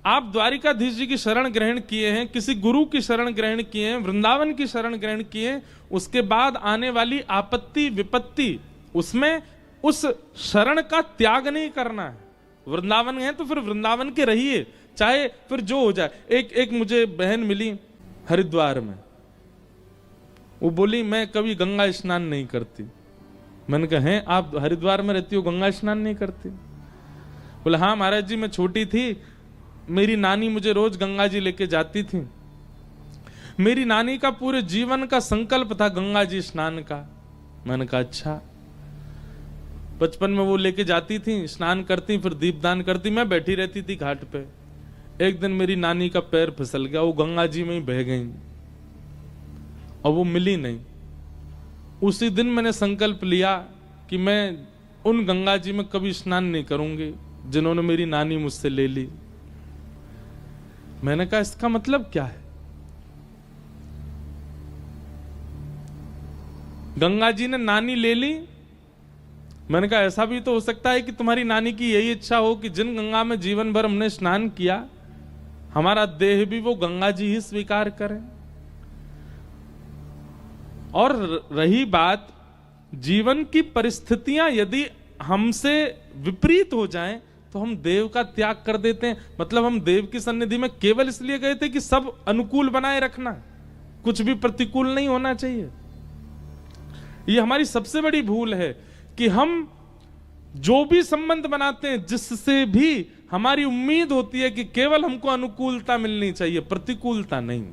आप द्वारिकाधीश जी की शरण ग्रहण किए हैं, किसी गुरु की शरण ग्रहण किए हैं, वृंदावन की शरण ग्रहण किए हैं, उसके बाद आने वाली आपत्ति विपत्ति उसमें उस शरण का त्याग नहीं करना है। वृंदावन है तो फिर वृंदावन के रहिए, चाहे फिर जो हो जाए। एक मुझे बहन मिली हरिद्वार में, वो बोली मैं कभी गंगा स्नान नहीं करती। मैंने कहा हैं आप हरिद्वार में रहती हो, गंगा स्नान नहीं करती? बोले हाँ महाराज जी, मैं छोटी थी, मेरी नानी मुझे रोज गंगा जी लेके जाती थी, मेरी नानी का पूरे जीवन का संकल्प था गंगा जी स्नान का। मैंने कहा अच्छा। बचपन में वो लेके जाती थी, स्नान करती, फिर दीपदान करती, मैं बैठी रहती थी घाट पे। एक दिन मेरी नानी का पैर फिसल गया, वो गंगा जी में ही बह गई और वो मिली नहीं। उसी दिन मैंने संकल्प लिया कि मैं उन गंगा जी में कभी स्नान नहीं करूंगी जिन्होंने मेरी नानी मुझसे ले ली। मैंने कहा इसका मतलब क्या है? गंगा जी ने नानी ले ली। मैंने कहा ऐसा भी तो हो सकता है कि तुम्हारी नानी की यही इच्छा हो कि जिन गंगा में जीवन भर हमने स्नान किया, हमारा देह भी वो गंगा जी ही स्वीकार करें। और रही बात जीवन की परिस्थितियां यदि हमसे विपरीत हो जाएं तो हम देव का त्याग कर देते हैं। मतलब हम देव की सन्निधि में केवल इसलिए गए थे कि सब अनुकूल बनाए रखना, कुछ भी प्रतिकूल नहीं होना चाहिए। ये हमारी सबसे बड़ी भूल है कि हम जो भी संबंध बनाते हैं, जिससे भी हमारी उम्मीद होती है कि केवल हमको अनुकूलता मिलनी चाहिए, प्रतिकूलता नहीं।